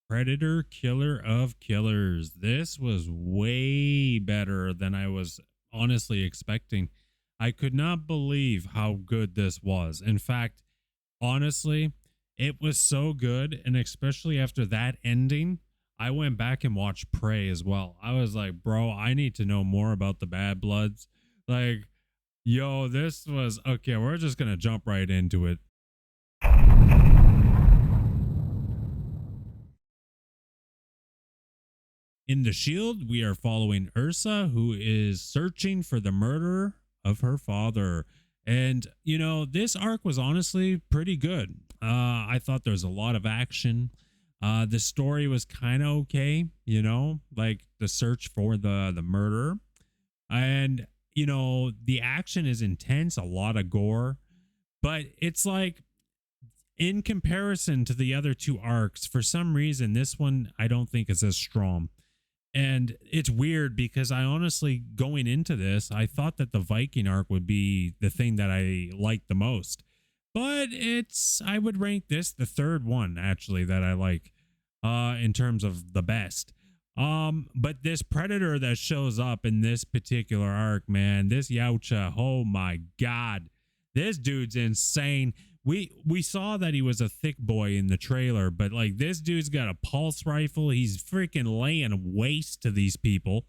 Predator Killer of Killers. This was way better than I was honestly expecting. I could not believe how good this was. In fact, honestly, it was so good. And especially after that ending, I went back and watched Prey as well. I was like, bro, I need to know more about the Bad Bloods. Like, yo, this was okay. We're just going to jump right into it. In The Shield, we are following Ursa, who is searching for the murderer of her father. And, this arc was honestly pretty good. I thought there was a lot of action. The story was kind of okay, like the search for the murderer. And, the action is intense, a lot of gore, but it's like in comparison to the other two arcs, for some reason, this one I don't think is as strong. And it's weird because I honestly, going into this, I thought that the Viking arc would be the thing that I liked the most. But I would rank this the third one actually that I like in terms of the best. But this predator that shows up in this particular arc, man, this Yautja, oh my god, this dude's insane. We saw that he was a thick boy in the trailer, but like this dude's got a pulse rifle. He's freaking laying waste to these people.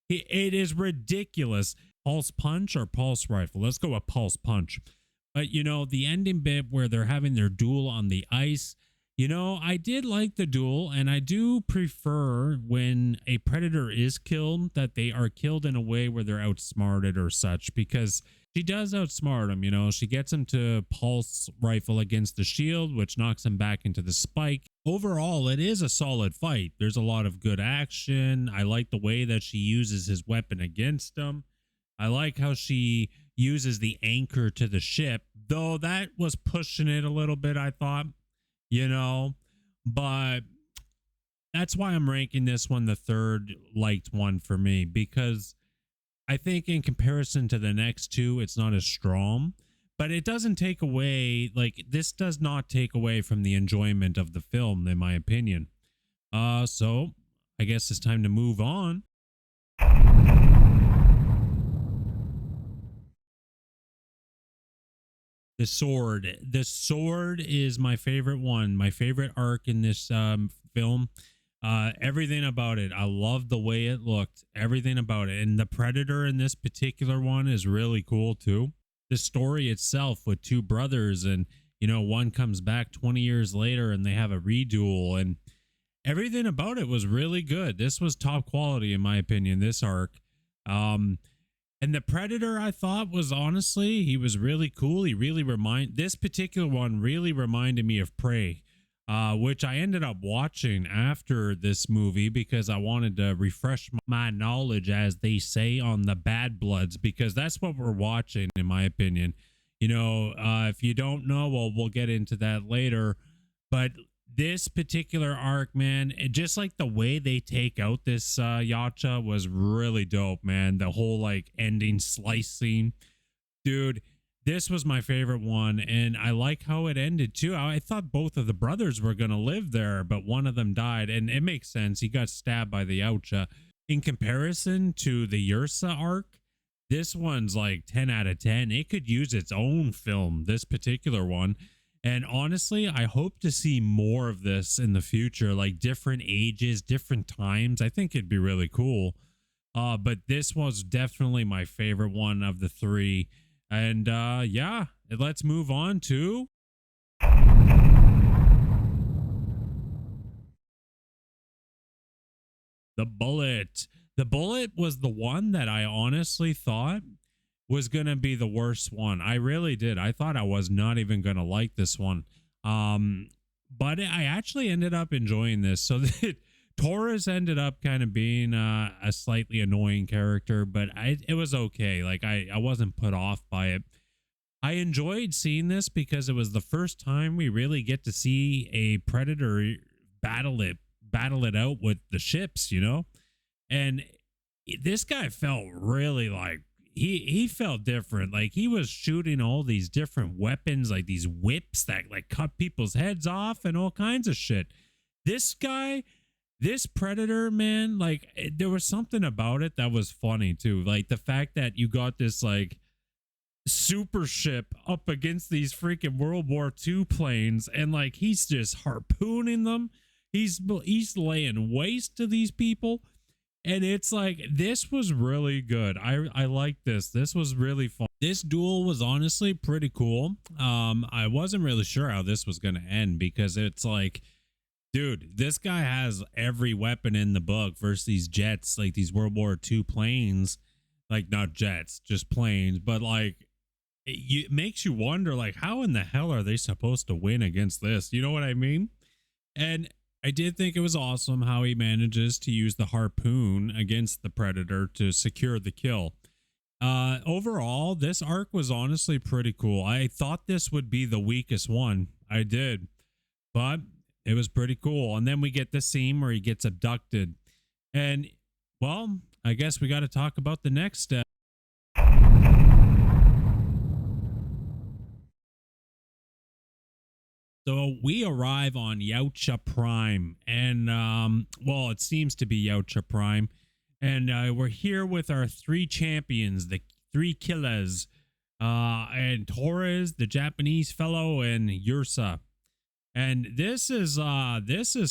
It is ridiculous. Pulse punch or pulse rifle? Let's go with pulse punch. But the ending bit where they're having their duel on the ice, I did like the duel, and I do prefer when a predator is killed that they are killed in a way where they're outsmarted or such, because she does outsmart him. She gets him to pulse rifle against the shield, which knocks him back into the spike. Overall, it is a solid fight. There's a lot of good action. I like the way that she uses his weapon against him. I like how she uses the anchor to the ship, though that was pushing it a little bit, I thought, but that's why I'm ranking this one the third liked one for me, because I think in comparison to the next two, it's not as strong, but it doesn't take away, like, this does not take away from the enjoyment of the film, in my opinion. So I guess it's time to move on. The sword. The sword is my favorite one, my favorite arc in this film. Everything about it. I love the way it looked, everything about it. And the predator in this particular one is really cool too. The story itself with two brothers, and one comes back 20 years later and they have a reduel, and everything about it was really good. This was top quality in my opinion, this arc. And the Predator, I thought, was honestly, he was really cool. This particular one really reminded me of Prey, which I ended up watching after this movie because I wanted to refresh my knowledge, as they say, on the Bad Bloods, because that's what we're watching, in my opinion. If you don't know, well, we'll get into that later. But this particular arc, man, just like the way they take out this Yacha was really dope, man. The whole like ending slice scene, dude, this was my favorite one, and I like how it ended too. I thought both of the brothers were gonna live there, but one of them died, and it makes sense. He got stabbed by the Yacha. In comparison to the Ursa arc, this one's like 10 out of 10. It could use its own film, this particular one. And honestly, I hope to see more of this in the future, like different ages, different times. I think it'd be really cool. But this was definitely my favorite one of the three. And yeah, let's move on to The Bullet. The Bullet was the one that I honestly thought was going to be the worst one. I really did. I thought I was not even going to like this one. But I actually ended up enjoying this. So that Taurus ended up kind of being a slightly annoying character, but it was okay. Like I wasn't put off by it. I enjoyed seeing this because it was the first time we really get to see a predator battle it out with the ships, and this guy felt really like he felt different. Like he was shooting all these different weapons, like these whips that like cut people's heads off and all kinds of shit. This guy, this Predator, man, like there was something about it that was funny too. Like the fact that you got this like super ship up against these freaking World War II planes, and like he's just harpooning them. He's laying waste to these people. And it's like this was really good. I like this. This was really fun. This duel was honestly pretty cool. I wasn't really sure how this was going to end because it's like, dude, this guy has every weapon in the book versus these jets, like these World War II planes, like not jets, just planes. But like, it makes you wonder, like, how in the hell are they supposed to win against this? You know what I mean? And I did think it was awesome how he manages to use the harpoon against the Predator to secure the kill. Overall, this arc was honestly pretty cool. I thought this would be the weakest one. I did, but it was pretty cool. And then we get this scene where he gets abducted. And, well, I guess we got to talk about the next step. So we arrive on Yautja Prime, and well, it seems to be Yautja Prime, and we're here with our three champions, the three killers, and Torres, the Japanese fellow, and Ursa. And this is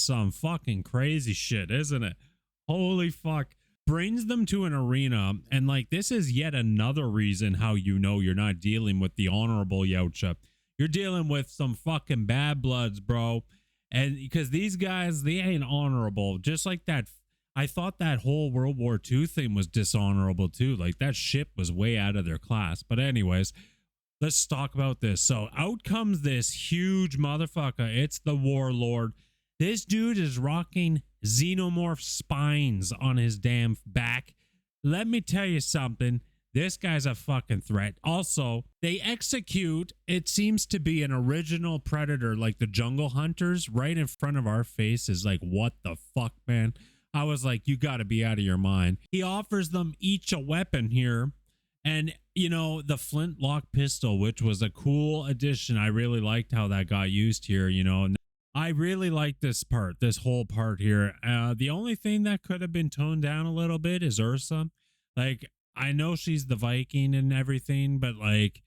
some fucking crazy shit, isn't it? Holy fuck. Brings them to an arena, and like this is yet another reason how you know you're not dealing with the honorable Yautja. You're dealing with some fucking bad bloods, bro. And because these guys, they ain't honorable. Just like that, I thought that whole World War II thing was dishonorable too. Like that ship was way out of their class. But anyways, let's talk about this. So out comes this huge motherfucker. It's the Warlord. This dude is rocking xenomorph spines on his damn back. Let me tell you something. This guy's a fucking threat. Also, they execute, it seems to be an original Predator, like the Jungle Hunters, right in front of our faces. Like, what the fuck, man? I was like, you got to be out of your mind. He offers them each a weapon here. And, you know, the flintlock pistol, which was a cool addition. I really liked how that got used here, you know. I really like this part, this whole part here. The only thing that could have been toned down a little bit is Ursa. Like, I know she's the Viking and everything, but like,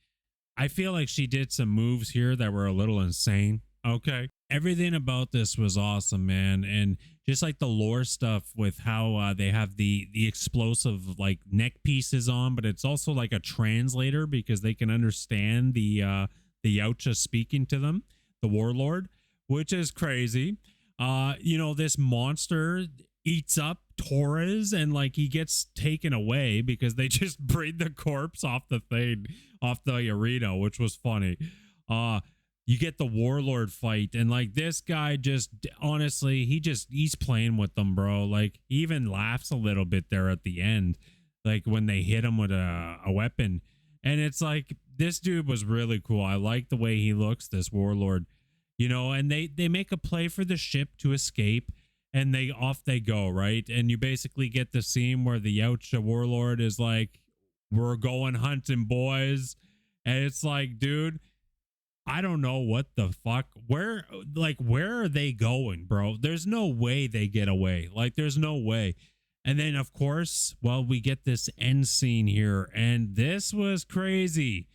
I feel like she did some moves here that were a little insane. Okay. Everything about this was awesome, man. And just like the lore stuff with how they have the explosive like neck pieces on, but it's also like a translator because they can understand the Yautja speaking to them, the Warlord, which is crazy. You know, this monster eats up Torres and like he gets taken away because they just bring the corpse off the thing, off the arena, which was funny. You get the Warlord fight, and like this guy just honestly, he's playing with them, bro. Like he even laughs a little bit there at the end, like when they hit him with a weapon. And it's like this dude was really cool. I like the way he looks, this Warlord, you know, and they make a play for the ship to escape. And off they go, right? And you basically get the scene where the Yautja Warlord is like, we're going hunting, boys. And it's like, dude, I don't know what the fuck. Where are they going, bro? There's no way they get away. Like, there's no way. And then, of course, well, we get this end scene here. And this was crazy.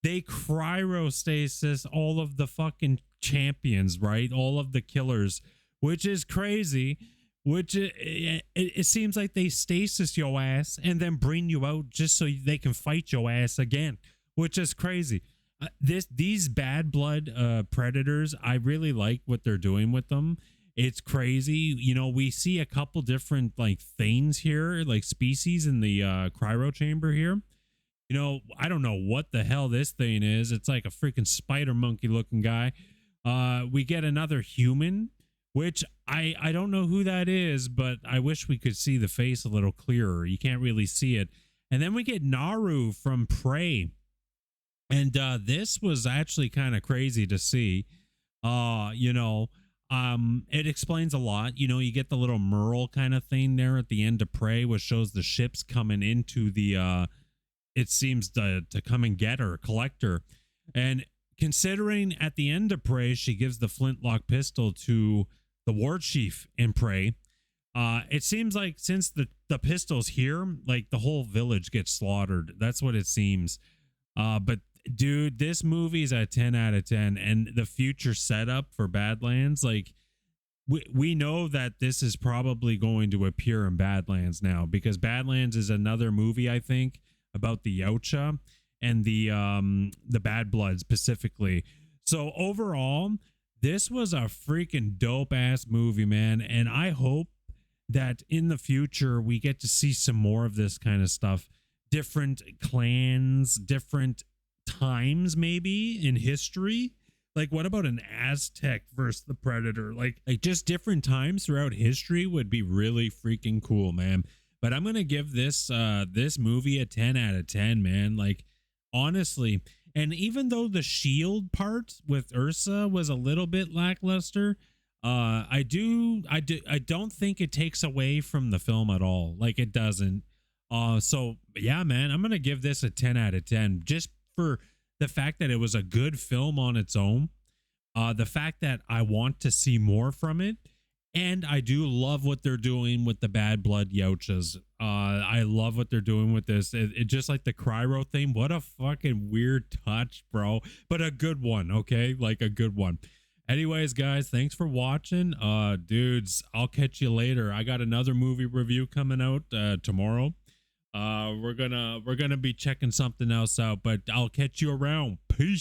They cryostasis all of the fucking champions, right? All of the killers, which is crazy, which it seems like they stasis your ass and then bring you out just so they can fight your ass again, which is crazy. These bad blood Predators, I really like what they're doing with them. It's crazy. You know, we see a couple different like things here, like species in the cryo chamber here. You know, I don't know what the hell this thing is. It's like a freaking spider monkey looking guy. We get another human, which I don't know who that is, but I wish we could see the face a little clearer. You can't really see it. And then we get Naru from Prey. And this was actually kind of crazy to see. You know, it explains a lot. You know, you get the little Merle kind of thing there at the end of Prey, which shows the ships coming into the it seems to come and get her, collect her. And considering at the end of Prey, she gives the flintlock pistol to the war chief in Prey. It seems like since the pistol's here, like the whole village gets slaughtered. That's what it seems. But dude, this movie's a 10 out of 10, and the future setup for Badlands, like we know that this is probably going to appear in Badlands now, because Badlands is another movie, I think, about the Yautja and the Bad Blood specifically. So overall, this was a freaking dope ass movie, man, and I hope that in the future we get to see some more of this kind of stuff. Different clans, different times maybe in history. Like, what about an Aztec versus the Predator? Like just different times throughout history would be really freaking cool, man. But I'm gonna give this movie a 10 out of 10, man. Like, honestly. And even though the shield part with Ursa was a little bit lackluster, I don't think it takes away from the film at all. Like, it doesn't. So yeah, man, I'm gonna give this a 10 out of 10 just for the fact that it was a good film on its own. The fact that I want to see more from it, and I do love what they're doing with the Bad Blood Yautjas. I love what they're doing with this. It just like the Cryo thing. What a fucking weird touch, bro. But a good one, okay? Like a good one. Anyways, guys, thanks for watching. Dudes, I'll catch you later. I got another movie review coming out tomorrow. We're gonna be checking something else out, but I'll catch you around. Peace.